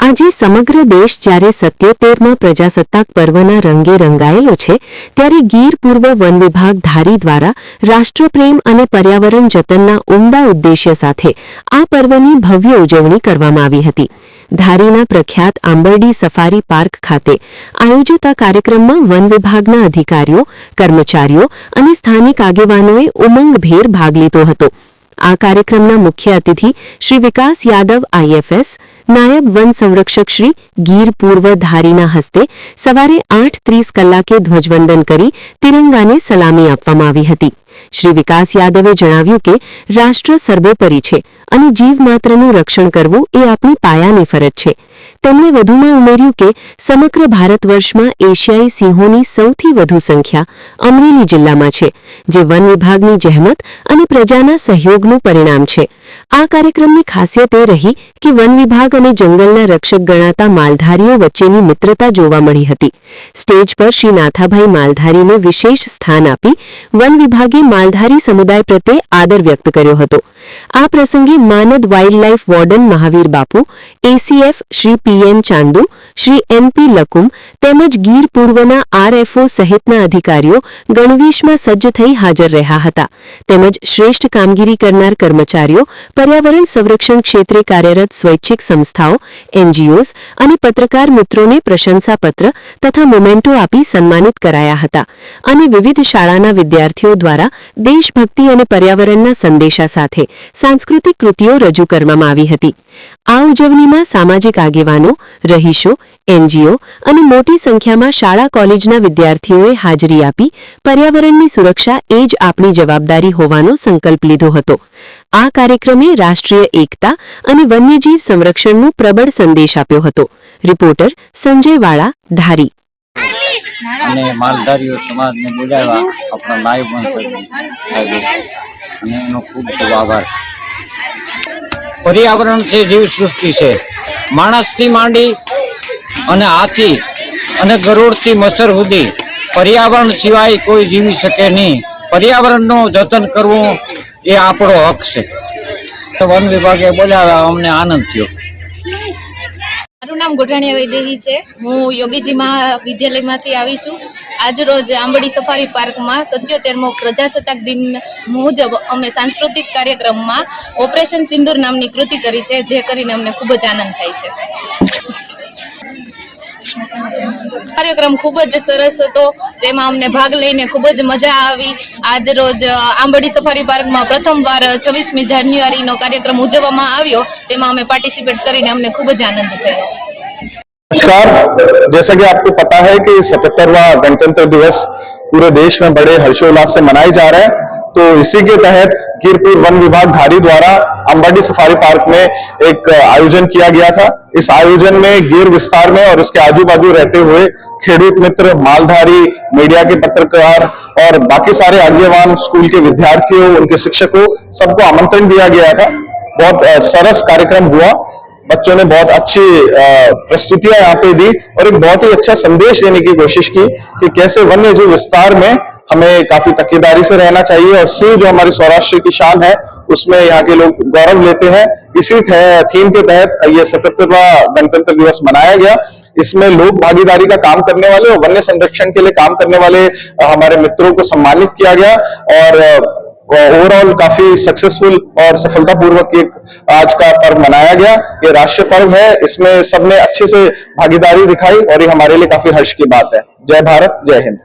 આજે સમગ્ર દેશ જ્યારે 77મા પ્રજાસત્તાક પર્વના રંગે રંગાયેલો છે ત્યારે ગીર પૂર્વ વન વિભાગ ધારી દ્વારા રાષ્ટ્રપ્રેમ અને પર્યાવરણ જતનના ઉમદા ઉદ્દેશ્ય સાથે આ પર્વની ભવ્ય ઉજવણી કરવામાં આવી હતી। ધારીના પ્રખ્યાત આંબરડી સફારી પાર્ક ખાતે આયોજિત આ કાર્યક્રમમાં વન વિભાગના અધિકારીઓ, કર્મચારીઓ અને સ્થાનિક આગેવાનોએ ઉમંગભેર ભાગ લીધો હતો। આ કાર્યક્રમના મુખ્ય અતિથિ શ્રી વિકાસ યાદવ આઈએફએસ, નાયબ વન સંરક્ષક શ્રી ગીર પૂર્વ ધારીના હસ્તે સવારે 8:30 કલાકે ધ્વજવંદન કરી તિરંગાને સલામી આપવામાં આવી હતી। શ્રી વિકાસ યાદવે જણાવ્યું કે રાષ્ટ્ર સર્વોપરી છે અને જીવમાત્રનું રક્ષણ કરવું એ આપણી પાયાની ફરજ છે। તેમણે વધુમાં ઉમેર્યું કે સમગ્ર ભારત વર્ષમાં એશિયાઈ સિંહોની સૌથી વધુ સંખ્યા અમરેલી જિલ્લામાં છે, જે વન વિભાગની જહેમત અને પ્રજાના સહયોગનું પરિણામ છે। આ કાર્યક્રમની ખાસિયત એ રહી કે વન વિભાગ અને જંગલના રક્ષક ગણાતા માલધારીઓ વચ્ચેની મિત્રતા જોવા મળી હતી। સ્ટેજ પર શ્રી નાથાભાઈ માલધારીને વિશેષ સ્થાન આપી વન વિભાગે માલધારી સમુદાય પ્રત્યે આદર વ્યક્ત કર્યો હતો। આ પ્રસંગે માનદ wildlife warden Mahavir Bapu, ACF Shri PN Chandu, Shri NP Lakum તેમજ ગીર પૂર્વના આરએફઓ સહિતના અધિકારીઓ ગણવેશમાં સજ્જ થઈ હાજર રહ્યા હતા। તેમજ શ્રેષ્ઠ કામગીરી કરનાર કર્મચારીઓ, પર્યાવરણ સંરક્ષણ ક્ષેત્રે કાર્યરત સ્વૈચ્છિક સંસ્થાઓ, એનજીઓઝ અને પત્રકાર મિત્રોને પ્રશંસાપત્ર તથા મોમેન્ટો આપી સન્માનિત કરાયા હતા અને વિવિધ શાળાના વિદ્યાર્થીઓ દ્વારા દેશભક્તિ અને પર્યાવરણના સંદેશા સાથે સાંસ્કૃતિક કૃતિઓ રજૂ કરવામાં આવી હતી। આ ઉજવણીમાં સામાજિક આગેવાનો, રહીશો, એનજીઓ અને મોટી સંખ્યામાં શાળા કોલેજના વિદ્યાર્થીઓએ હાજરી આપી પર્યાવરણની સુરક્ષા એ જ આપણી જવાબદારી હોવાનો સંકલ્પ લીધો હતો। આ કાર્યક્રમે રાષ્ટ્રીય એકતા અને વન્યજીવ સંરક્ષણનો પ્રબળ સંદેશ આપ્યો હતો। રિપોર્ટર સંજય વાળા, ધારી। અને માલધારીઓ સમાજને બોલાવ્યા આપણા લાઈવ અને એનો ખૂબ ખૂબ આભાર। પર્યાવરણ છે જીવ સૃષ્ટિ છે। માણસથી માંડી અને હાથી અને ગરુડથી મચ્છર સુધી પર્યાવરણ સિવાય કોઈ જીવી શકે નહીં। પર્યાવરણનું જતન કરવું એ આપણો હક છે। વન વિભાગે બોલાવ્યા, અમને આનંદ થયો। મારું નામ ગોઢાણીયા વૈદેહી છે। હું યોગીજી મહાવિદ્યાલયમાંથી આવી છું। આજ રોજ આંબરડી સફારી પાર્કમાં 77મો પ્રજાસત્તાક દિન મુજબ અમે સાંસ્કૃતિક કાર્યક્રમમાં ઓપરેશન સિંદૂર નામની કૃતિ કરી છે, જે કરીને અમને ખૂબ જ આનંદ થાય છે। કાર્યક્રમ ખૂબ જ સરસ હતો, તેમાં અમને ભાગ લઈને ખૂબ જ મજા આવી। આજ રોજ આંબરડી સફારી પાર્કમાં પ્રથમવાર 26મી જાન્યુઆરીનો કાર્યક્રમ ઉજવવામાં આવ્યો, તેમાં અમે પાર્ટિસિપેટ કરીને અમને ખૂબ જ આનંદ થયો। नमस्कार, जैसा कि आपको पता है कि 77वां गणतंत्र दिवस पूरे देश में बड़े हर्षोल्लास से मनाया जा रहा है, तो इसी के तहत गिरपुर वन विभाग धारी द्वारा आंबरडी सफारी पार्क में एक आयोजन किया गया था। इस आयोजन में गिर विस्तार में और इसके आजू बाजू रहते हुए खेडूत मित्र, मालधारी, मीडिया के पत्रकार और बाकी सारे आगेवान, स्कूल के विद्यार्थियों, उनके शिक्षकों, सबको आमंत्रण दिया गया था। बहुत सरस कार्यक्रम हुआ। बच्चों ने बहुत अच्छी प्रस्तुतियां यहाँ पे दी और एक बहुत ही अच्छा संदेश देने की कोशिश की कि कैसे वन्य जीव विस्तार में हमें काफी तकीदारी से रहना चाहिए और सिंह जो हमारी सौराष्ट्र की शान है उसमें यहाँ के लोग गौरव लेते हैं। इसी थीम के तहत ये 77वां गणतंत्र दिवस मनाया गया। इसमें लोक भागीदारी का काम करने वाले और वन्य संरक्षण के लिए काम करने वाले हमारे मित्रों को सम्मानित किया गया और ओवरऑल काफी सक्सेसफुल और सफलतापूर्वक एक आज का पर्व मनाया गया। ये राष्ट्रीय पर्व है, इसमें सबने अच्छे से भागीदारी दिखाई और ये हमारे लिए काफी हर्ष की बात है। जय भारत, जय हिंद।